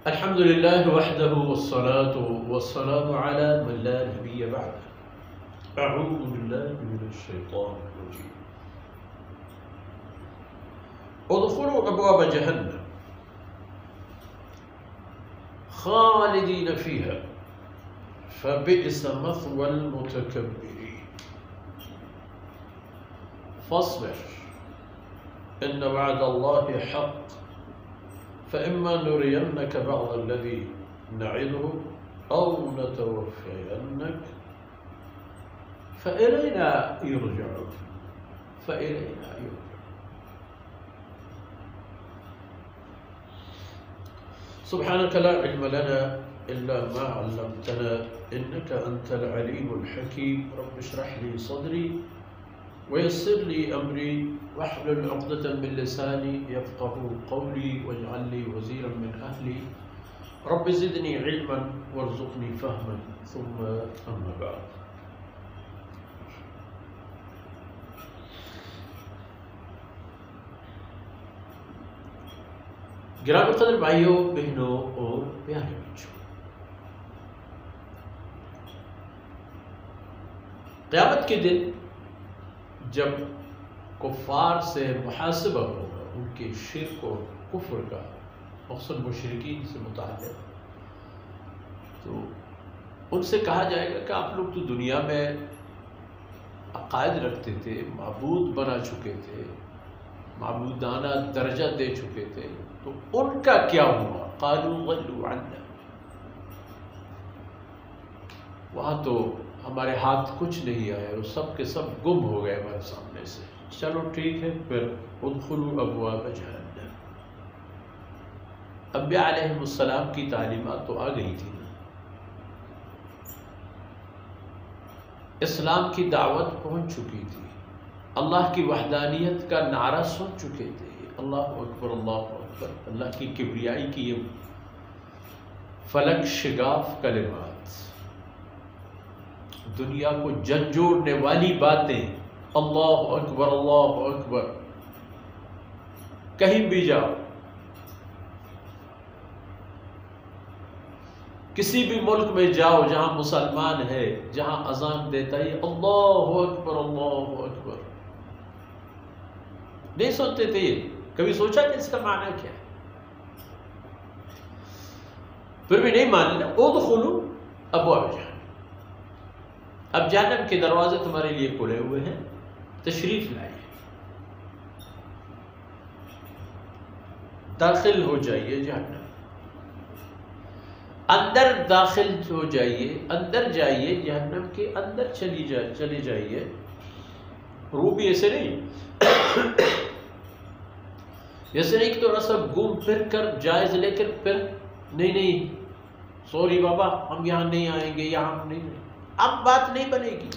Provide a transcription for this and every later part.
الحمد لله وحده والصلاة والسلام على من لا نبي بعده. أعوذ بالله من الشيطان الرجيم. ادخلوا أبواب جهنم خالدين فيها فبئس مثوى المتكبرين. فاصبر إن وعد الله حق فإما نرينك بعض الذي نعده أو نتوفينك فإلينا يرجعون. سبحانك لا علم لنا إلا ما علمتنا إنك أنت العليم الحكيم. رب اشرح لي صدري ويسر لي أمري واحلل عقدة من لساني يفقهوا قولي واجعل لي وزيرا من أهلي رب زدني علما وارزقني فهما ثم أما بعد. گرامی قدر بھائیوں بہنوں اور پیارے بچوں، قیامت کے دن جب کفار سے محاسبہ ہوگا، ان کے شرک اور کفر کا، مقصد مشرکین سے متعلق، تو ان سے کہا جائے گا کہ آپ لوگ تو دنیا میں عقائد رکھتے تھے، معبود بنا چکے تھے، معبودانہ درجہ دے چکے تھے، تو ان کا کیا ہوا؟ قالوا ضلوا عنا، وہاں تو ہمارے ہاتھ کچھ نہیں آیا، وہ سب کے سب گم ہو گئے ہمارے سامنے سے۔ چلو ٹھیک ہے، پھر ادخلوا ابواب جہنم۔ انبیاء علیہ السلام کی تعلیمات تو آ گئی تھی نا، اسلام کی دعوت پہنچ چکی تھی، اللہ کی وحدانیت کا نعرہ سن چکے تھے، اللہ اکبر اللہ اکبر، اللہ کی کبریائی کی یہ فلک شگاف کلمات، دنیا کو جھنجھوڑنے والی باتیں، اللہ اکبر اللہ اکبر، کہیں بھی جاؤ، کسی بھی ملک میں جاؤ جہاں مسلمان ہے، جہاں اذان دیتا ہے اللہ اکبر اللہ اکبر، نہیں سنتے تھے یہ؟ کبھی سوچا کہ اس کا معنی کیا ہے؟ پھر بھی نہیں ماننا۔ ادخلوا ابواب جہنم، اب جہنم کے دروازے تمہارے لیے کھلے ہوئے ہیں، تشریف لائیے، داخل ہو جائیے جہنم، اندر داخل ہو جائیے، اندر جائیے، جہنم کے اندر چلی جائیے۔ روح بھی ایسے نہیں، ایسے نہیں کہ تھوڑا سا گھوم پھر کر جائز لے کر پھر نہیں سوری بابا ہم یہاں نہیں آئیں گے، یہاں ہم نہیں، اب بات نہیں بنے گی۔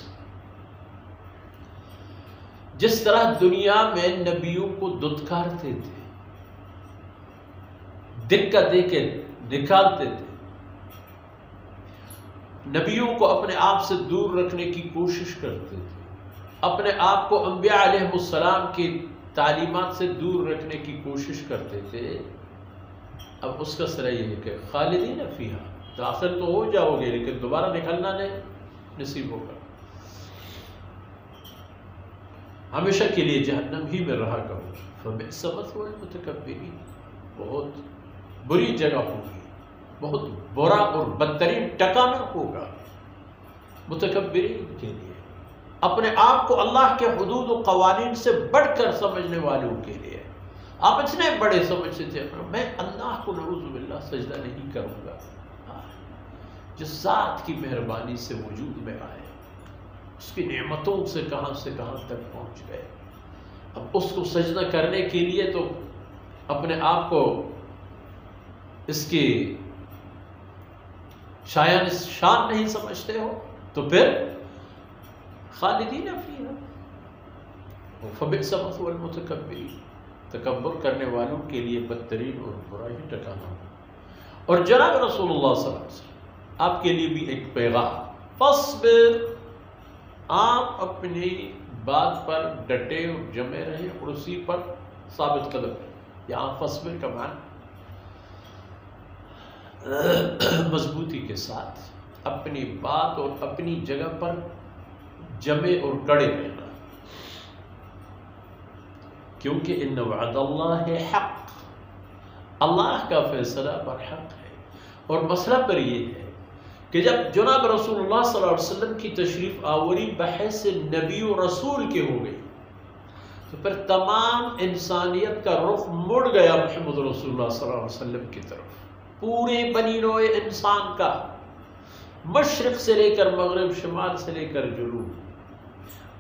جس طرح دنیا میں نبیوں کو دھتکارتے تھے، دکا دے کے نکالتے تھے، نبیوں کو اپنے آپ سے دور رکھنے کی کوشش کرتے تھے، اپنے آپ کو انبیاء علیہ السلام کی تعلیمات سے دور رکھنے کی کوشش کرتے تھے، اب اس کا سرا یہ ہے کہ خالدین فیہا، داخل تو ہو جاؤ گے لیکن دوبارہ نکلنا نہیں نصیب ہوگا، ہمیشہ کے لیے جہنم ہی میں رہا کرو۔ فبئس مثوى المتکبرین، بہت بری جگہ ہوگی، بہت برا اور بدترین ٹکانہ ہوگا متکبرین کے لیے، اپنے آپ کو اللہ کے حدود و قوانین سے بڑھ کر سمجھنے والوں کے لیے۔ آپ اتنے بڑے سمجھتے تھے میں اللہ کو نعوذ باللہ سجدہ نہیں کروں گا، جس ذات کی مہربانی سے وجود میں آئے، اس کی نعمتوں سے کہاں تک پہنچ گئے، اب اس کو سجدہ کرنے کے لیے تو اپنے آپ کو اس کی شان نہیں سمجھتے ہو، تو پھر خالدین فیہا فبئس مثوى المتکبرین، تکبر کرنے والوں کے لیے بدترین اور برا ہی ٹھکانہ ہو۔ اور جناب رسول اللہ صلی اللہ علیہ وسلم آپ کے لیے بھی ایک پیغام، فاصبر، آپ اپنی بات پر ڈٹے اور جمے رہے اور اسی پر ثابت قدم رہے۔ یہاں فاصبر کا معنی مضبوطی کے ساتھ اپنی بات اور اپنی جگہ پر جمے اور کڑے رہنا، کیونکہ ان وعد اللہ حق، اللہ کا فیصلہ برحق ہے۔ اور مسئلہ پر یہ ہے کہ جب جناب رسول اللہ صلی اللہ علیہ وسلم کی تشریف آوری بحیث نبی و رسول کے ہو گئی تو پھر تمام انسانیت کا رخ مڑ گیا محمد رسول اللہ صلی اللہ علیہ وسلم کی طرف۔ پورے بنی نوع انسان کا، مشرق سے لے کر مغرب، شمال سے لے کر جنوب،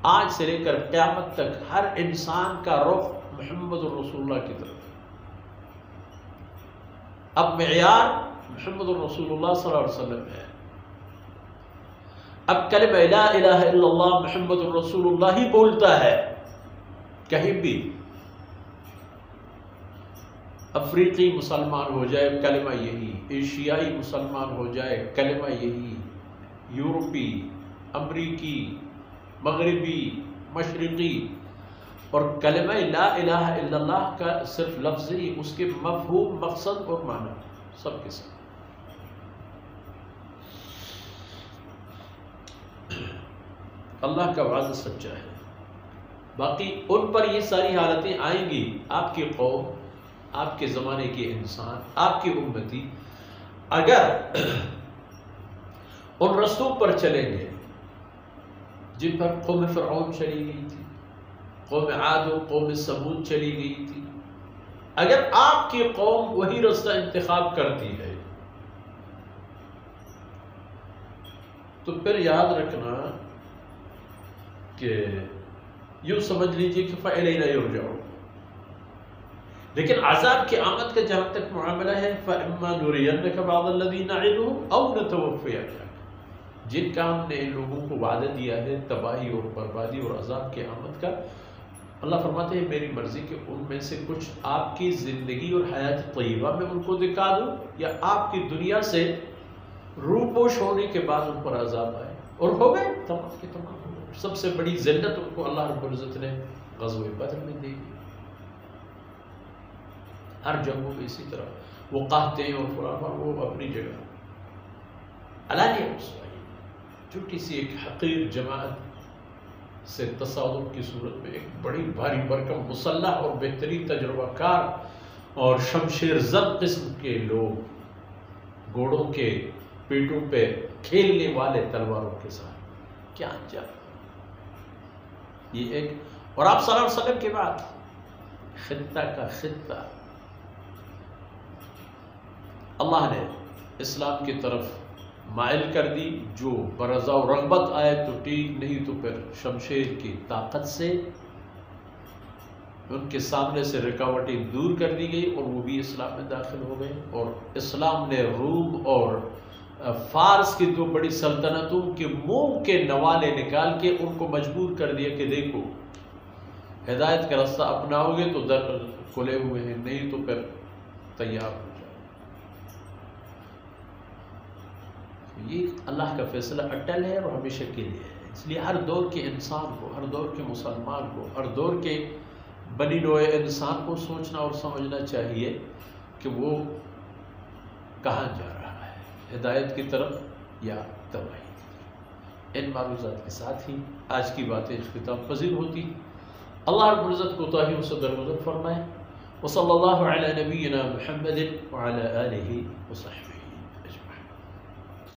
آج سے لے کر قیامت تک ہر انسان کا رخ محمد رسول اللہ کی طرف۔ اب معیار محمد رسول اللہ صلی اللہ علیہ وسلم ہے۔ اب کلمہ لا الہ الا اللہ محمد رسول اللہ ہی بولتا ہے کہیں بھی۔ افریقی مسلمان ہو جائے کلمہ یہی، ایشیائی مسلمان ہو جائے کلمہ یہی، یورپی، امریکی، مغربی، مشرقی، اور کلمہ لا الہ الا اللہ کا صرف لفظ ہی، اس کے مفہوم، مقصد اور معنی سب کے ساتھ۔ اللہ کا وعدہ سچا ہے۔ باقی ان پر یہ ساری حالتیں آئیں گی، آپ کی قوم، آپ کے زمانے کے انسان، آپ کی امتی اگر ان رستوں پر چلیں گے جن پر قوم فرعون چلی گئی تھی، قوم عاد و قوم ثمود چلی گئی تھی، اگر آپ کی قوم وہی راستہ انتخاب کرتی ہے تو پھر یاد رکھنا کہ یوں سمجھ لیجئے کہ فَإِلَيْنَا يُرْجَعُونَ۔ لیکن عذاب کی آمد کا جہاں تک معاملہ ہے فَإِمَّا نُرِيَنَّكَ بَعْضَ الَّذِي نَعِدُهُمْ أَوْ نَتَوَفِّيَنَّكَ، جن کا ہم نے ان لوگوں کو وعدہ دیا ہے تباہی اور بربادی اور عذاب کی آمد کا، اللہ فرماتے ہیں میری مرضی کہ ان میں سے کچھ آپ کی زندگی اور حیات طیبہ میں ان کو دکھا دوں، یا آپ کی دنیا سے روپوش ہونے کے بعد ان پر عذاب آئے، اور ہو گئے تمام کے تمام ہو گئے۔ سب سے بڑی ذلت ان کو اللہ رب العزت نے غزوہ بدر میں دی۔ ہر جنگوں میں اسی طرح وہ قحطیں اور فلاں وہ اپنی جگہ علانیہ رسوائی، جو کسی ایک حقیر جماعت سے تصادم کی صورت میں ایک بڑی بھاری بھرکم مسلح اور بہترین تجربہ کار اور شمشیر زد قسم کے لوگ گھوڑوں کے پیٹوں پہ کھیلنے والے تلواروں کے ساتھ کیا انجام۔ یہ ایک، اور آپ صلی اللہ علیہ وسلم کے بعد خطہ کا خطہ اللہ نے اسلام کی طرف مائل کر دی، جو برضا و رغبت آئے تو ٹھیک، نہیں تو پھر شمشیر کی طاقت سے ان کے سامنے سے رکاوٹیں دور کر دی گئی اور وہ بھی اسلام میں داخل ہو گئے۔ اور اسلام نے روم اور فارس کی دو بڑی سلطنتوں کے منہ کے نوالے نکال کے ان کو مجبور کر دیا کہ دیکھو ہدایت کا راستہ اپناؤ گے تو در کھلے ہوئے ہیں، نہیں تو پھر تیار ہو جائے۔ یہ اللہ کا فیصلہ اٹل ہے اور ہمیشہ کے لیے ہے، اس لیے ہر دور کے انسان کو، ہر دور کے مسلمان کو، ہر دور کے بنی نوع انسان کو سوچنا اور سمجھنا چاہیے کہ وہ کہاں جا رہا ہے، ہدایت کی طرف یا تباہی کی طرف۔ ان معلومات کے ساتھ ہی آج کی باتیں اختتام پذیر ہوتی۔ اللہ رب العزت کوتاہیوں سے درگزر فرمائے۔ وصلی اللہ علی نبینا محمد وعلی آلہ وصحبہ۔